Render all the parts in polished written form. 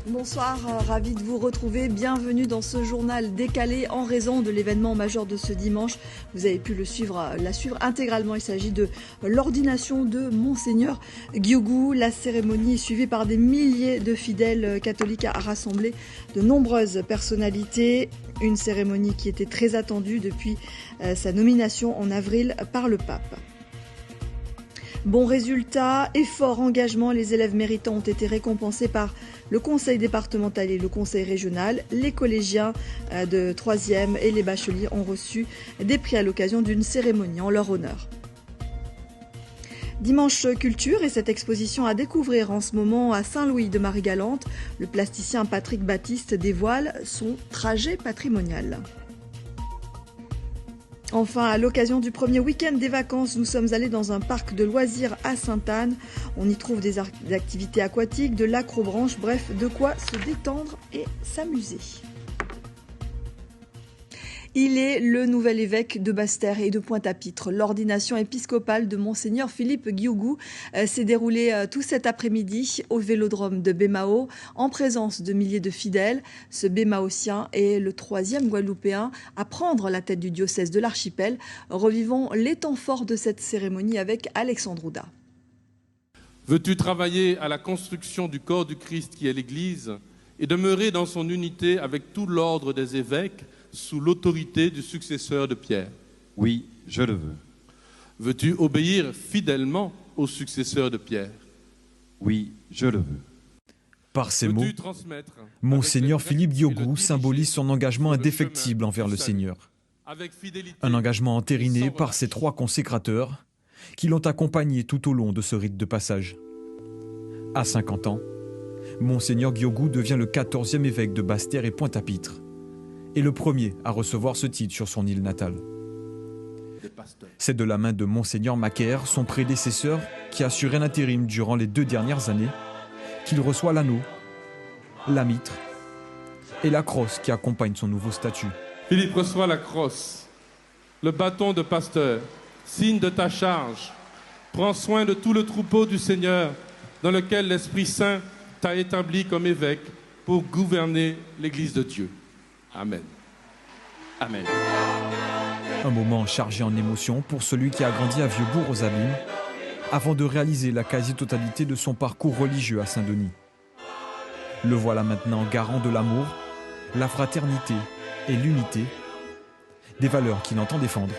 Bonsoir, ravi de vous retrouver. Bienvenue dans ce journal décalé en raison de l'événement majeur de ce dimanche. Vous avez pu la suivre intégralement. Il s'agit de l'ordination de Monseigneur Gyougou. La cérémonie est suivie par des milliers de fidèles catholiques à rassembler de nombreuses personnalités. Une cérémonie qui était très attendue depuis sa nomination en avril par le pape. Bon résultat et fort engagement, les élèves méritants ont été récompensés par le conseil départemental et le conseil régional. Les collégiens de 3e et les bacheliers ont reçu des prix à l'occasion d'une cérémonie en leur honneur. Dimanche culture et cette exposition à découvrir en ce moment à Saint-Louis de Marie-Galante. Le plasticien Patrick Baptiste dévoile son trajet patrimonial. Enfin, à l'occasion du premier week-end des vacances, nous sommes allés dans un parc de loisirs à Sainte-Anne. On y trouve des activités aquatiques, de l'acrobranche, bref, de quoi se détendre et s'amuser. Il est le nouvel évêque de Basse-Terre et de Pointe-à-Pitre. L'ordination épiscopale de Monseigneur Philippe Gyougou s'est déroulée tout cet après-midi au vélodrome de Bémao en présence de milliers de fidèles. Ce Bémaotien est le 3e Guadeloupéen à prendre la tête du diocèse de l'archipel. Revivons les temps forts de cette cérémonie avec Alexandre Ouda. Veux-tu travailler à la construction du corps du Christ qui est l'Église et demeurer dans son unité avec tout l'ordre des évêques sous l'autorité du successeur de Pierre? Oui, je le veux. Veux-tu obéir fidèlement au successeur de Pierre? Oui, je le veux. Par ces mots, Monseigneur Philippe Gyougou symbolise son engagement indéfectible envers le Seigneur. Un engagement entériné par ses 3 consécrateurs qui l'ont accompagné tout au long de ce rite de passage. À 50 ans, Monseigneur Gyougou devient le 14e évêque de Basse-Terre et Pointe-à-Pitre et le premier à recevoir ce titre sur son île natale. C'est de la main de Monseigneur Macaire, son prédécesseur, qui assurait l'intérim durant les 2 dernières années, qu'il reçoit l'anneau, la mitre et la crosse qui accompagne son nouveau statut. Philippe reçoit la crosse, le bâton de pasteur, signe de ta charge. Prends soin de tout le troupeau du Seigneur, dans lequel l'Esprit Saint t'a établi comme évêque pour gouverner l'Église de Dieu. Amen. Amen. Un moment chargé en émotions pour celui qui a grandi à Vieux-Bourg-aux-Abîmes, avant de réaliser la quasi-totalité de son parcours religieux à Saint-Denis. Le voilà maintenant garant de l'amour, la fraternité et l'unité, des valeurs qu'il entend défendre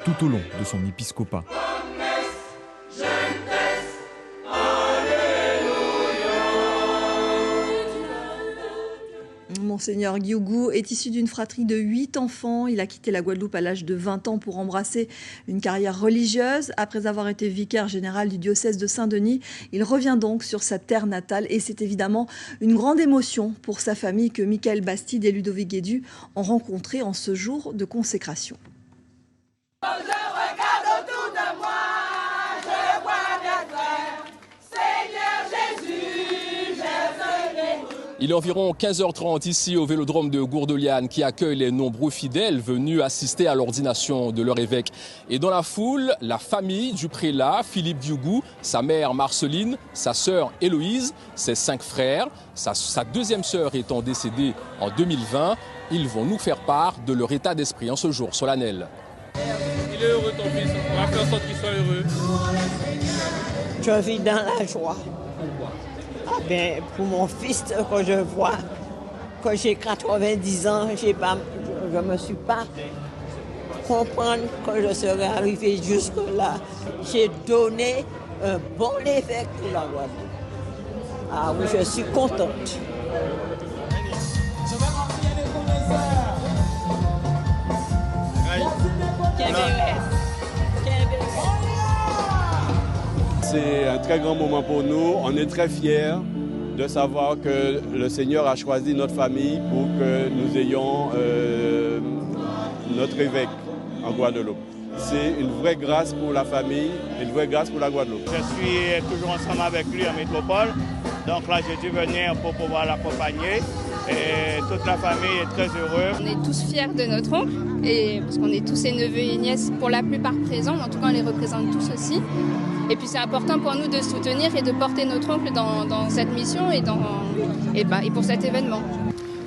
tout au long de son épiscopat. Monseigneur Gyougou est issu d'une fratrie de 8 enfants. Il a quitté la Guadeloupe à l'âge de 20 ans pour embrasser une carrière religieuse. Après avoir été vicaire général du diocèse de Saint-Denis, il revient donc sur sa terre natale et c'est évidemment une grande émotion pour sa famille que Michael Bastide et Ludovic Guédu ont rencontré en ce jour de consécration. Il est environ 15h30 ici au vélodrome de Gourdeliane qui accueille les nombreux fidèles venus assister à l'ordination de leur évêque. Et dans la foule, la famille du prélat Philippe Gyougou, sa mère Marceline, sa sœur Héloïse, ses 5 frères, sa 2e sœur étant décédée en 2020. Ils vont nous faire part de leur état d'esprit en ce jour solennel. Il est heureux ton fils, on va faire en sorte qu'il soit heureux. Je vis dans la joie. Ah ben, pour mon fils, quand je vois, quand j'ai 90 ans, je ne me suis pas comprendre quand je serais arrivé jusque-là. J'ai donné un bon évêque pour la Guadeloupe. Ah oui, je suis contente. C'est un très grand moment pour nous. On est très fiers de savoir que le Seigneur a choisi notre famille pour que nous ayons notre évêque en Guadeloupe. C'est une vraie grâce pour la famille, une vraie grâce pour la Guadeloupe. Je suis toujours ensemble avec lui en métropole. Donc là, j'ai dû venir pour pouvoir l'accompagner. et toute la famille est très heureuse. On est tous fiers de notre oncle, et parce qu'on est tous ses neveux et nièces pour la plupart présents, en tout cas on les représente tous aussi. Et puis c'est important pour nous de soutenir et de porter notre oncle dans cette mission et pour cet événement.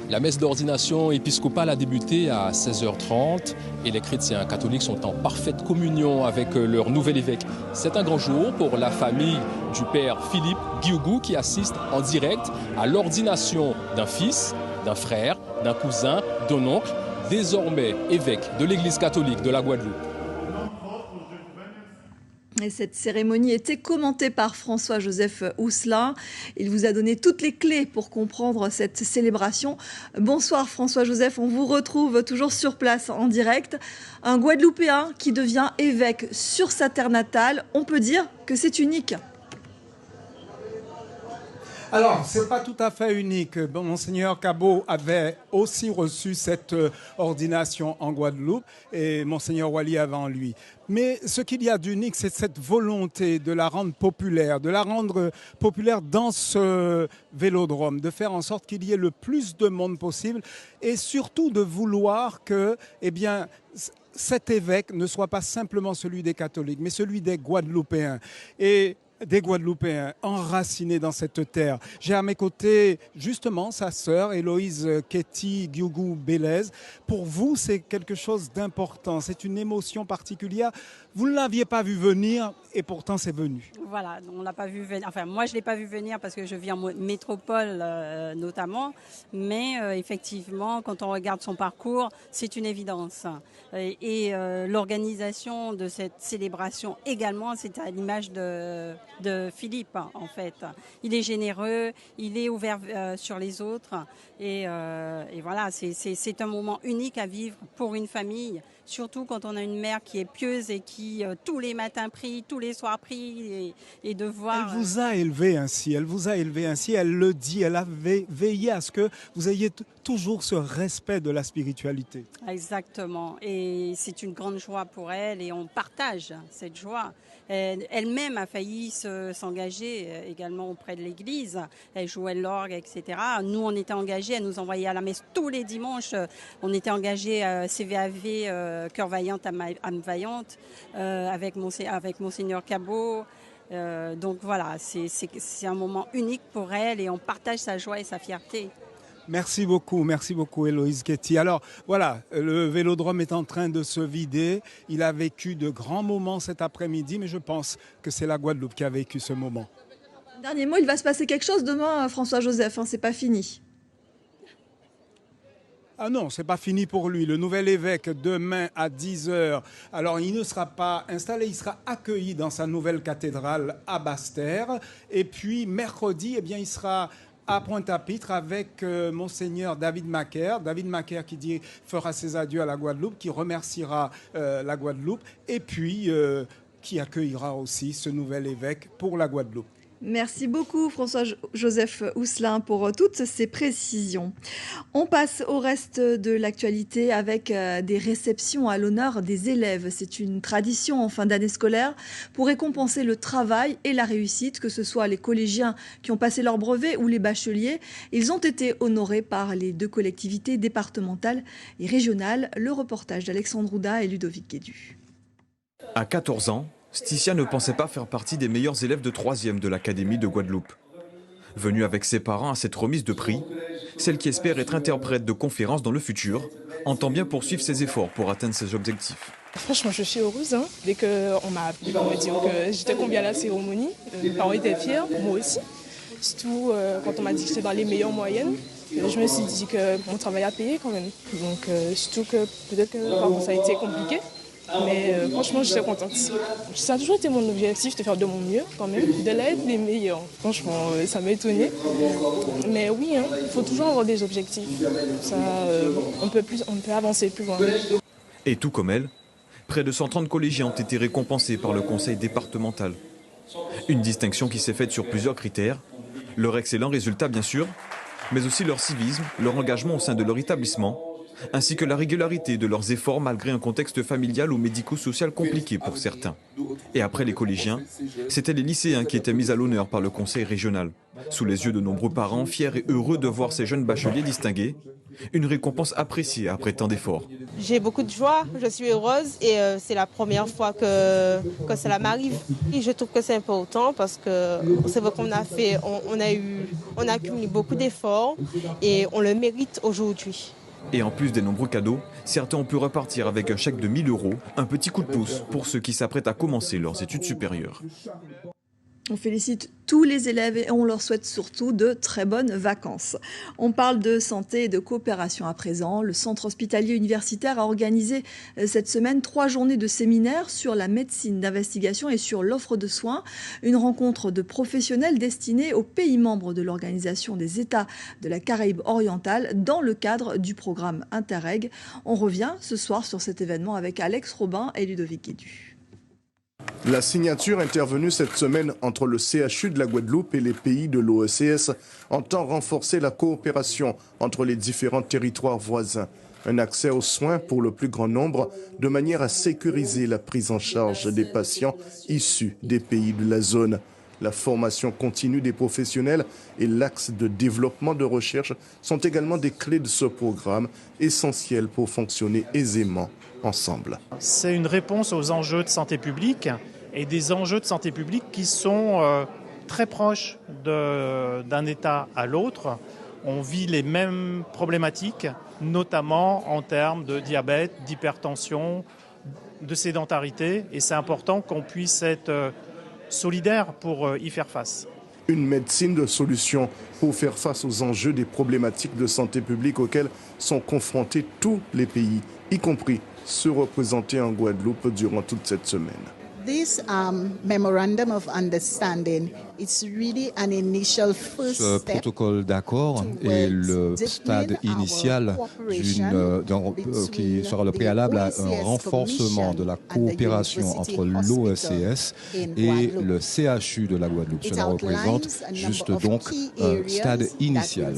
La messe d'ordination épiscopale a débuté à 16h30 et les chrétiens catholiques sont en parfaite communion avec leur nouvel évêque. C'est un grand jour pour la famille du père Philippe Guiougou qui assiste en direct à l'ordination d'un fils, d'un frère, d'un cousin, d'un oncle, désormais évêque de l'Église catholique de la Guadeloupe. Et cette cérémonie était commentée par François-Joseph Ousselin. Il vous a donné toutes les clés pour comprendre cette célébration. Bonsoir François-Joseph, on vous retrouve toujours sur place en direct. Un Guadeloupéen qui devient évêque sur sa terre natale, on peut dire que c'est unique. Alors, ce n'est pas tout à fait unique. Monseigneur Cabot avait aussi reçu cette ordination en Guadeloupe et Monseigneur Wali avant lui. Mais ce qu'il y a d'unique, c'est cette volonté de la rendre populaire dans ce vélodrome, de faire en sorte qu'il y ait le plus de monde possible et surtout de vouloir que, cet évêque ne soit pas simplement celui des catholiques, mais celui des Guadeloupéens. Et des Guadeloupéens enracinés dans cette terre. J'ai à mes côtés justement sa sœur Héloïse Ketty Guiougou Bélez. Pour vous, c'est quelque chose d'important, c'est une émotion particulière. Vous ne l'aviez pas vu venir et pourtant c'est venu. Voilà, on l'a pas vu venir. Enfin, moi je l'ai pas vu venir parce que je vis en métropole notamment, mais effectivement, quand on regarde son parcours, c'est une évidence. Et l'organisation de cette célébration également, c'est à l'image de Philippe en fait. Il est généreux, il est ouvert sur les autres et voilà, c'est un moment unique à vivre pour une famille. Surtout quand on a une mère qui est pieuse et qui tous les matins prie, tous les soirs prie et de voir... Elle vous a élevé ainsi, elle le dit, elle a veillé à ce que vous ayez toujours ce respect de la spiritualité. Exactement, et c'est une grande joie pour elle et on partage cette joie. Elle-même a failli s'engager également auprès de l'église, elle jouait l'orgue, etc. Nous on était engagés, elle nous envoyait à la messe tous les dimanches, on était engagés à CVAV Cœur Vaillante, âme vaillante, avec Monseigneur Cabot. Donc voilà, c'est un moment unique pour elle et on partage sa joie et sa fierté. Merci beaucoup Héloïse Ketty. Alors voilà, le vélodrome est en train de se vider. Il a vécu de grands moments cet après-midi, mais je pense que c'est la Guadeloupe qui a vécu ce moment. Dernier mot, il va se passer quelque chose demain, François-Joseph, c'est pas fini. Ah non, c'est pas fini pour lui. Le nouvel évêque, demain à 10h, alors il ne sera pas installé, il sera accueilli dans sa nouvelle cathédrale à Basse-Terre. Et puis mercredi, il sera à Pointe-à-Pitre avec Monseigneur David Macaire. David Macaire qui fera ses adieux à la Guadeloupe, qui remerciera la Guadeloupe et puis qui accueillera aussi ce nouvel évêque pour la Guadeloupe. Merci beaucoup François-Joseph Ousselin pour toutes ces précisions. On passe au reste de l'actualité avec des réceptions à l'honneur des élèves. C'est une tradition en fin d'année scolaire pour récompenser le travail et la réussite, que ce soit les collégiens qui ont passé leur brevet ou les bacheliers. Ils ont été honorés par les deux collectivités départementales et régionales. Le reportage d'Alexandre Ouda et Ludovic Guédu. À 14 ans, Stissia ne pensait pas faire partie des meilleurs élèves de 3e de l'Académie de Guadeloupe. Venue avec ses parents à cette remise de prix, celle qui espère être interprète de conférences dans le futur entend bien poursuivre ses efforts pour atteindre ses objectifs. Franchement, je suis heureuse. Dès qu'on m'a appelé pour me dire que j'étais combien à la cérémonie, mes parents étaient fiers, moi aussi. Surtout quand on m'a dit que j'étais dans les meilleures moyennes, je me suis dit que mon travail a payé quand même. Donc surtout que peut-être que parfois ça a été compliqué. Mais franchement, je suis contente. Ça a toujours été mon objectif de faire de mon mieux quand même, de l'être les meilleurs. Franchement, ça m'a étonnée. Mais oui, il faut toujours avoir des objectifs. Ça, on peut avancer plus loin. Et tout comme elle, près de 130 collégiens ont été récompensés par le conseil départemental. Une distinction qui s'est faite sur plusieurs critères. Leur excellent résultat bien sûr, mais aussi leur civisme, leur engagement au sein de leur établissement ainsi que la régularité de leurs efforts malgré un contexte familial ou médico-social compliqué pour certains. Et après les collégiens, c'étaient les lycéens qui étaient mis à l'honneur par le conseil régional. Sous les yeux de nombreux parents, fiers et heureux de voir ces jeunes bacheliers distingués, une récompense appréciée après tant d'efforts. J'ai beaucoup de joie, je suis heureuse et c'est la première fois que cela m'arrive. Et je trouve que c'est important parce que c'est vrai qu'on a fait, on a accumulé beaucoup d'efforts et on le mérite aujourd'hui. Et en plus des nombreux cadeaux, certains ont pu repartir avec un chèque de 1 000 €, un petit coup de pouce pour ceux qui s'apprêtent à commencer leurs études supérieures. On félicite tous les élèves et on leur souhaite surtout de très bonnes vacances. On parle de santé et de coopération à présent. Le centre hospitalier universitaire a organisé cette semaine 3 journées de séminaires sur la médecine d'investigation et sur l'offre de soins. Une rencontre de professionnels destinée aux pays membres de l'Organisation des États de la Caraïbe orientale dans le cadre du programme Interreg. On revient ce soir sur cet événement avec Alex Robin et Ludovic Guédu. La signature intervenue cette semaine entre le CHU de la Guadeloupe et les pays de l'OECS entend renforcer la coopération entre les différents territoires voisins. Un accès aux soins pour le plus grand nombre de manière à sécuriser la prise en charge des patients issus des pays de la zone. La formation continue des professionnels et l'axe de développement de recherche sont également des clés de ce programme essentiels pour fonctionner aisément ensemble. C'est une réponse aux enjeux de santé publique et des enjeux de santé publique qui sont très proches d'un État à l'autre. On vit les mêmes problématiques, notamment en termes de diabète, d'hypertension, de sédentarité, et c'est important qu'on puisse être solidaire pour y faire face. Une médecine de solutions pour faire face aux enjeux des problématiques de santé publique auxquelles sont confrontés tous les pays, y compris ceux représentés en Guadeloupe durant toute cette semaine. This memorandum of understanding, it's really an initial first Ce protocole d'accord est le stade initial qui sera le préalable à un renforcement de la coopération entre l'OECS et le CHU de la Guadeloupe. Cela représente juste donc un stade initial.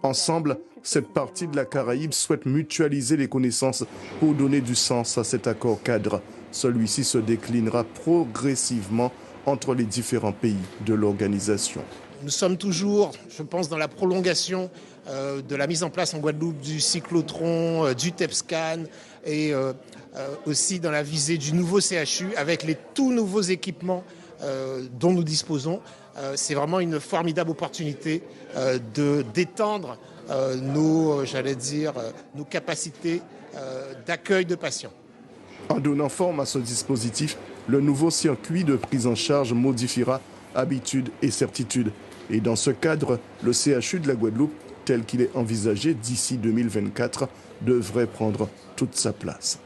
Ensemble, cette partie de la Caraïbe souhaite mutualiser les connaissances pour donner du sens à cet accord cadre. Celui-ci se déclinera progressivement entre les différents pays de l'organisation. Nous sommes toujours, je pense, dans la prolongation de la mise en place en Guadeloupe du cyclotron, du TEPSCAN et aussi dans la visée du nouveau CHU avec les tout nouveaux équipements dont nous disposons. C'est vraiment une formidable opportunité d'étendre nos capacités d'accueil de patients. En donnant forme à ce dispositif, le nouveau circuit de prise en charge modifiera habitudes et certitudes. Et dans ce cadre, le CHU de la Guadeloupe, tel qu'il est envisagé d'ici 2024, devrait prendre toute sa place.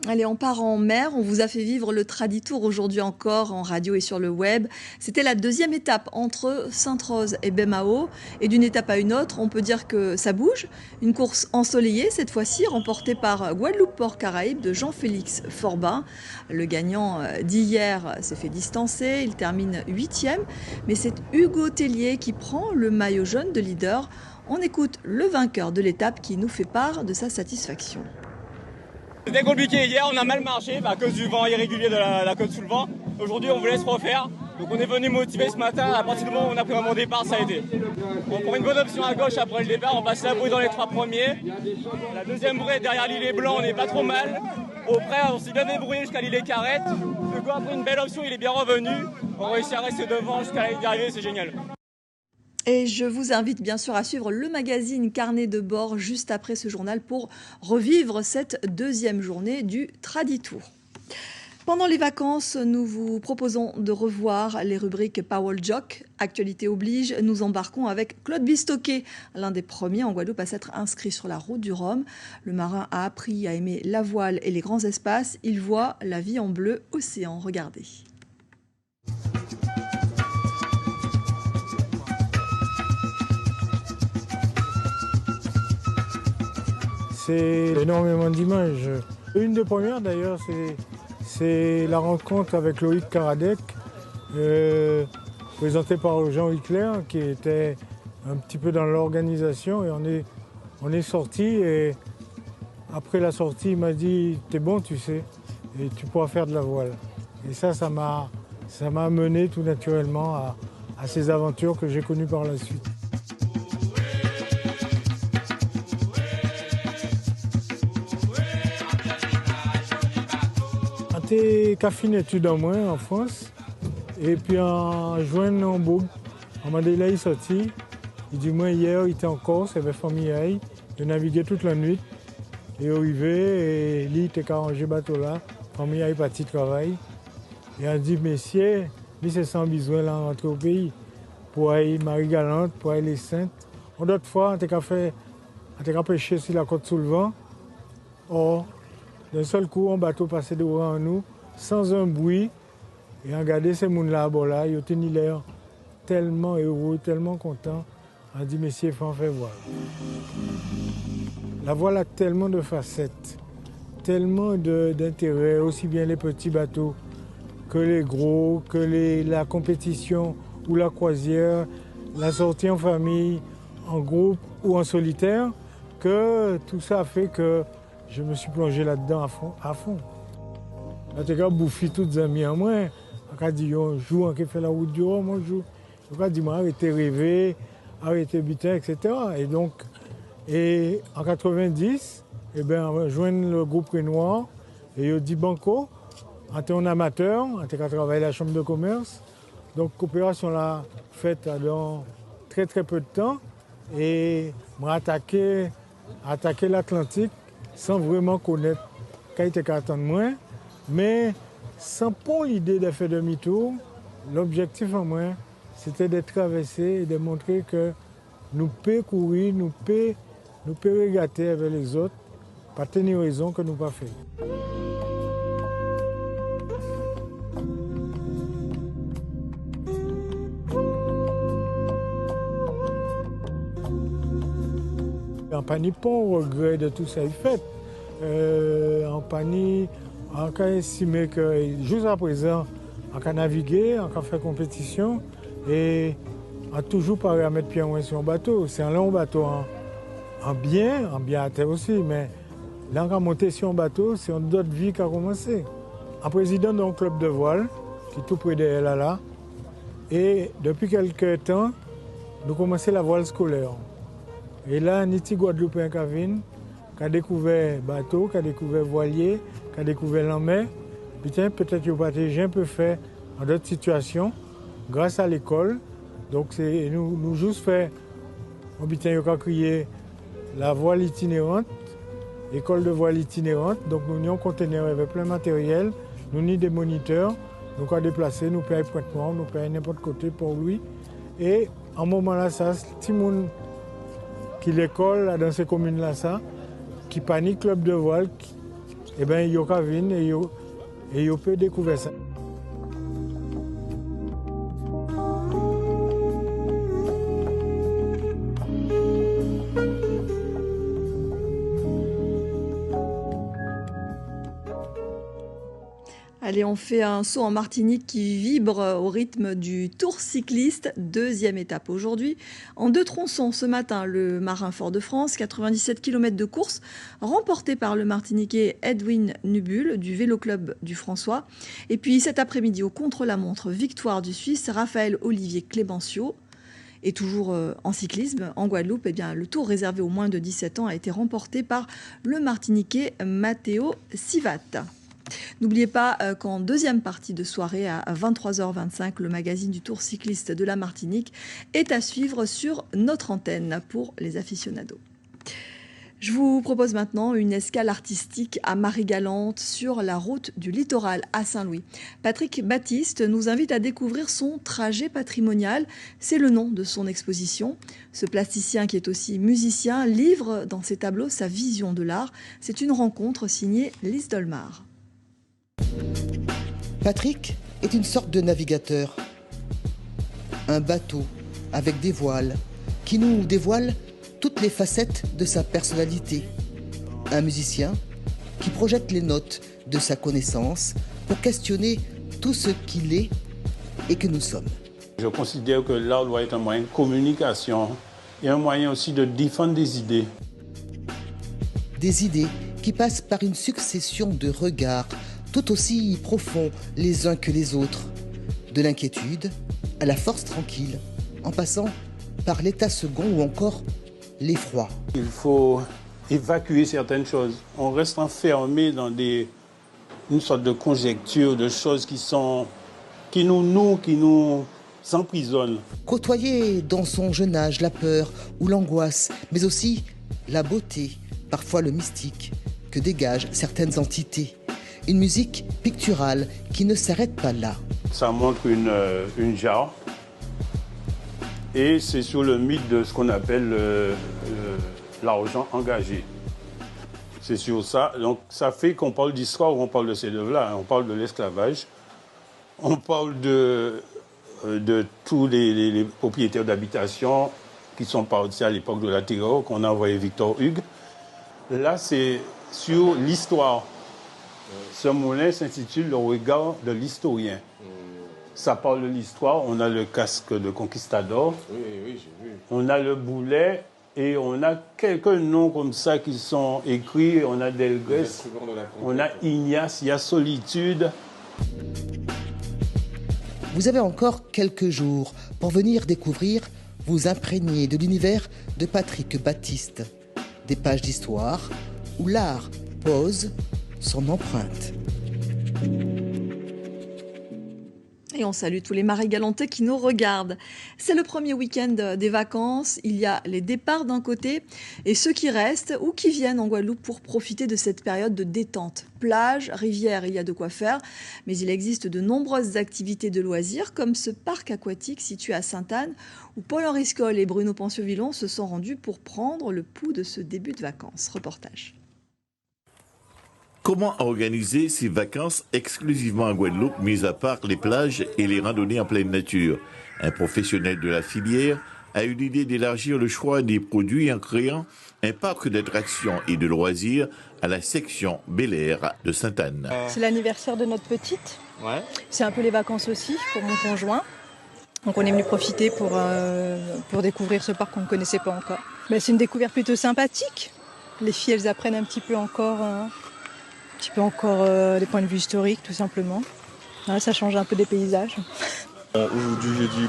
Allez, on part en mer. On vous a fait vivre le Traditour aujourd'hui encore en radio et sur le web. C'était la 2e étape entre Sainte-Rose et Baie-Mahault. Et d'une étape à une autre, on peut dire que ça bouge. Une course ensoleillée, cette fois-ci, remportée par Guadeloupe-Port-Caraïbes de Jean-Félix Forbin. Le gagnant d'hier s'est fait distancer. Il termine 8e. Mais c'est Hugo Tellier qui prend le maillot jaune de leader. On écoute le vainqueur de l'étape qui nous fait part de sa satisfaction. C'était compliqué hier, on a mal marché à cause du vent irrégulier de la côte sous le vent. Aujourd'hui, on voulait se refaire. Donc on est venu motiver ce matin. À partir du moment où on a pris un bon départ, ça a aidé. On prend une bonne option à gauche après le départ. On passe la brouille dans les 3 premiers. La deuxième brouille derrière l'îlet blanc, on n'est pas trop mal. Au près, on s'est bien débrouillé jusqu'à l'îlet Carrette. Le coup, après une belle option, il est bien revenu. On réussit à rester devant jusqu'à la ligne d'arrivée, c'est génial. Et je vous invite bien sûr à suivre le magazine Carnet de bord juste après ce journal pour revivre cette 2e journée du Traditour. Pendant les vacances, nous vous proposons de revoir les rubriques Powell Jock, Actualité oblige. Nous embarquons avec Claude Bistoquet, l'un des premiers en Guadeloupe à s'être inscrit sur la route du Rhum. Le marin a appris à aimer la voile et les grands espaces. Il voit la vie en bleu océan. Regardez. C'est énormément d'images. Une des premières d'ailleurs, c'est la rencontre avec Loïc Karadec. présenté par Jean Hitler, qui était un petit peu dans l'organisation. Et on est sorti et après la sortie, il m'a dit « T'es bon, tu sais, et tu pourras faire de la voile ». Et ça m'a mené tout naturellement à ces aventures que j'ai connues par la suite. J'étais fait une étude en moins en France, et puis en juin, en Bourg, on m'a dit là, il est sorti. Il dit, moi, hier, il était en Corse, il avait famille, il naviguait toute la nuit. Et arrivé, et lui, il était arrangé bateau là, famille est parti travailler. Et on dit, messieurs, lui, c'est sans besoin là, rentrer au pays. Pour aller Marie-Galante, pour aller les Saintes. D'autres fois, on était pêcher sur la côte sous le vent. Or, d'un seul coup, un bateau passait devant nous, sans un bruit. Et on regardait ces gens là, ils ont tenu l'air tellement heureux, tellement contents. On dit, messieurs, il faut en faire voile. La voile a tellement de facettes, tellement d'intérêts, aussi bien les petits bateaux que les gros, que la compétition ou la croisière, la sortie en famille, en groupe ou en solitaire, que tout ça a fait que je me suis plongé là-dedans à fond. Là, j'ai bouffé toutes les amis en moi. On a dit, on joue, on fait la route du Rhum, on joue. On a dit, arrêtez de rêver, arrêtez de buter, etc. Et en 90, on rejoint le groupe Renoir et il dit Banco, on était un amateur, on était à travailler à la chambre de commerce. Donc coopération l'a faite dans très très peu de temps et m'a attaqué l'Atlantique sans vraiment connaître qu'il était qu'à attendre moins, mais sans pas l'idée de faire demi-tour. L'objectif en moi, c'était de traverser et de montrer que nous pouvons courir, nous pouvons régater avec les autres, pas tenir raison que nous pas fait. En panique, pas au regret de tout ça fait. En panique, on a estimé que jusqu'à présent, on a navigué, on a fait compétition et on a toujours parlé à mettre pied en main sur un bateau. C'est un long bateau en bien à terre aussi, mais là on a monté sur un bateau, c'est une autre vie qui a commencé. Un président d'un club de voile, qui est tout près de là, et depuis quelques temps, nous commençons la voile scolaire. Et là, un petit Guadeloupéen qui a découvert le bateau, qui a découvert le voilier, qui a découvert la mer. Putain, peut-être qu'il y a un peu fait en d'autres situations, grâce à l'école. Donc, nous juste fait, on a créé la voile itinérante, école de voile itinérante. Donc, nous avons un conteneur avec plein de matériel, nous avons des moniteurs, nous avons déplacé, nous payons pointement, nous payons n'importe côté pour lui. Et à un moment là, ça, tout le monde qui l'école dans ces communes-là, ça, qui panique club de voile, eh bien, il y a venir et il peut découvrir ça. Allez, on fait un saut en Martinique qui vibre au rythme du Tour cycliste, deuxième étape aujourd'hui. En 2 tronçons ce matin, le Marin Fort-de-France, 97 km de course, remporté par le Martiniquais Edwin Nubul du Vélo Club du François. Et puis cet après-midi, au contre-la-montre, victoire du Suisse Raphaël Olivier Clémencio. Et toujours en cyclisme, en Guadeloupe, eh bien, le tour réservé aux moins de 17 ans a été remporté par le Martiniquais Matteo Sivat. N'oubliez pas qu'en deuxième partie de soirée à 23h25, le magazine du Tour cycliste de la Martinique est à suivre sur notre antenne pour les aficionados. Je vous propose maintenant une escale artistique à Marie-Galante sur la route du littoral à Saint-Louis. Patrick Baptiste nous invite à découvrir son trajet patrimonial. C'est le nom de son exposition. Ce plasticien qui est aussi musicien livre dans ses tableaux sa vision de l'art. C'est une rencontre signée Lise Dolmar. Patrick est une sorte de navigateur. Un bateau avec des voiles qui nous dévoilent toutes les facettes de sa personnalité. Un musicien qui projette les notes de sa connaissance pour questionner tout ce qu'il est et que nous sommes. Je considère que l'art doit être un moyen de communication et un moyen aussi de défendre des idées. Des idées qui passent par une succession de regards tout aussi profonds les uns que les autres. De l'inquiétude à la force tranquille, en passant par l'état second ou encore l'effroi. Il faut évacuer certaines choses. On reste enfermé dans une sorte de conjecture, de choses qui nous emprisonnent. Côtoyer dans son jeune âge la peur ou l'angoisse, mais aussi la beauté, parfois le mystique, que dégagent certaines entités. Une musique picturale qui ne s'arrête pas là. Ça montre une jarre et c'est sur le mythe de ce qu'on appelle l'argent engagé. C'est sur ça. Donc ça fait qu'on parle d'histoire où on parle de ces œuvres-là. On parle de l'esclavage. On parle de tous les propriétaires d'habitation qui sont partis à l'époque de la Terreur, qu'on a envoyé Victor Hugues. Là, c'est sur l'histoire. Ce moulin s'intitule « Le regard de l'historien ». Ça parle de l'histoire. On a le casque de conquistador. Oui, j'ai vu. On a le boulet et on a quelques noms comme ça qui sont écrits. On a Delgrès, on a Ignace, il y a Solitude. Vous avez encore quelques jours pour venir découvrir, vous imprégner de l'univers de Patrick Baptiste. Des pages d'histoire où l'art pose son empreinte. Et on salue tous les Marie-Galantais qui nous regardent. C'est le premier week-end des vacances. Il y a les départs d'un côté et ceux qui restent ou qui viennent en Guadeloupe pour profiter de cette période de détente. Plage, rivière, il y a de quoi faire. Mais il existe de nombreuses activités de loisirs comme ce parc aquatique situé à Sainte-Anne où Paul-Henri Scoll et Bruno Pancieux-Villon se sont rendus pour prendre le pouls de ce début de vacances. Reportage. Comment organiser ces vacances exclusivement en Guadeloupe, mis à part les plages et les randonnées en pleine nature? Un professionnel de la filière a eu l'idée d'élargir le choix des produits en créant un parc d'attractions et de loisirs à la section Bel Air de Sainte-Anne. C'est l'anniversaire de notre petite. Ouais. C'est un peu les vacances aussi pour mon conjoint. Donc on est venu profiter pour découvrir ce parc qu'on ne connaissait pas encore. Mais c'est une découverte plutôt sympathique. Les filles, elles apprennent un petit peu encore des points de vue historiques, tout simplement. Voilà, ça change un peu des paysages. Aujourd'hui, j'ai dit,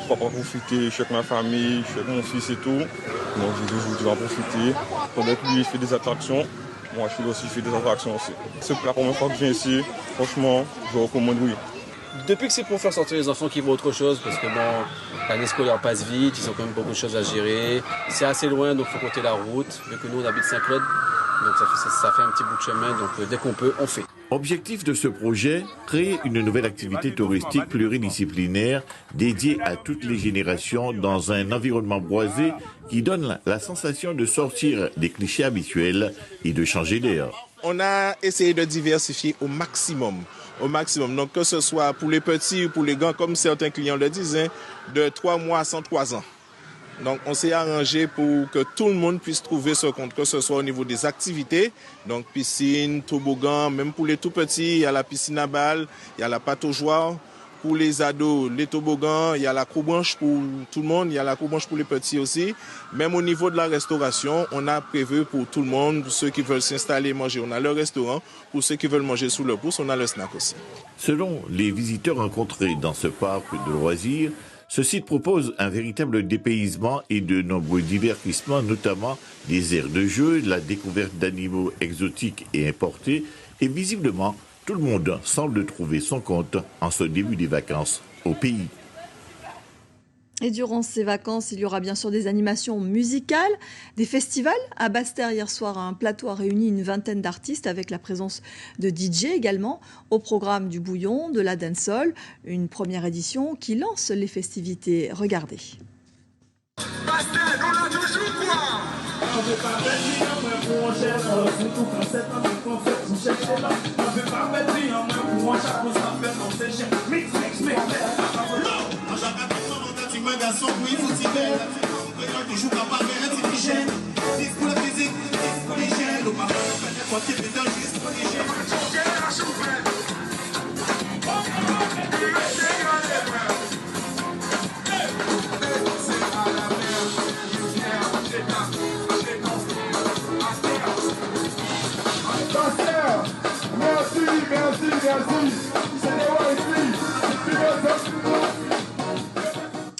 pourquoi pas profiter, je suis avec ma famille, je suis avec mon fils et tout. Donc j'ai dit, aujourd'hui, on va profiter. Pendant que lui, il fait des attractions, moi, je fais des attractions aussi. C'est la première fois que je viens ici, franchement, je recommande, oui. Depuis que c'est pour faire sortir les enfants qui vont autre chose, parce que l'année scolaire passe vite, ils ont quand même beaucoup de choses à gérer. C'est assez loin, donc il faut compter la route, vu que nous, on habite Saint-Claude. Donc ça fait un petit bout de chemin, donc dès qu'on peut, on fait. Objectif de ce projet, créer une nouvelle activité touristique pluridisciplinaire dédiée à toutes les générations dans un environnement boisé qui donne la sensation de sortir des clichés habituels et de changer d'air. On a essayé de diversifier au maximum. Donc que ce soit pour les petits ou pour les grands, comme certains clients le disaient, de 3 mois à 103 ans. Donc on s'est arrangé pour que tout le monde puisse trouver ce compte, que ce soit au niveau des activités, donc piscine, toboggan, même pour les tout petits, il y a la piscine à balles, il y a la pataugeoire. Pour les ados, les toboggans, il y a l'acrobranche pour tout le monde, il y a l'acrobranche pour les petits aussi. Même au niveau de la restauration, on a prévu pour tout le monde, pour ceux qui veulent s'installer et manger, on a le restaurant. Pour ceux qui veulent manger sous le pouce, on a le snack aussi. Selon les visiteurs rencontrés dans ce parc de loisirs, ce site propose un véritable dépaysement et de nombreux divertissements, notamment des aires de jeu, la découverte d'animaux exotiques et importés, et visiblement, tout le monde semble trouver son compte en ce début des vacances au pays. Et durant ces vacances, il y aura bien sûr des animations musicales, des festivals. À Basse-Terre, hier soir, un plateau a réuni une vingtaine d'artistes avec la présence de DJ également. Au programme du Bouillon, de la dancehall, une première édition qui lance les festivités. Regardez.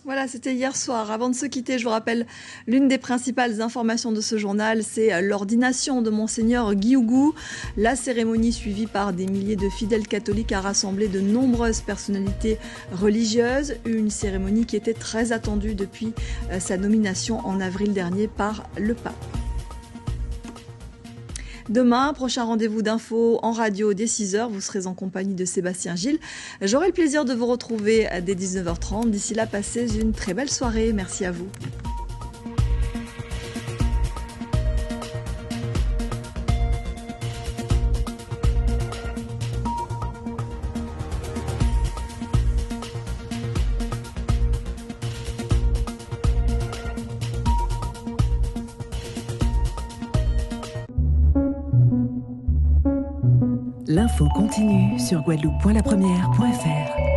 Voilà, c'était hier soir. Avant de se quitter, je vous rappelle l'une des principales informations de ce journal, c'est l'ordination de Monseigneur Guiougou. La cérémonie suivie par des milliers de fidèles catholiques a rassemblé de nombreuses personnalités religieuses. Une cérémonie qui était très attendue depuis sa nomination en avril dernier par le pape. Demain, prochain rendez-vous d'infos en radio dès 6h. Vous serez en compagnie de Sébastien Gilles. J'aurai le plaisir de vous retrouver dès 19h30. D'ici là, passez une très belle soirée. Merci à vous. L'info continue sur guadeloupe.lapremière.fr.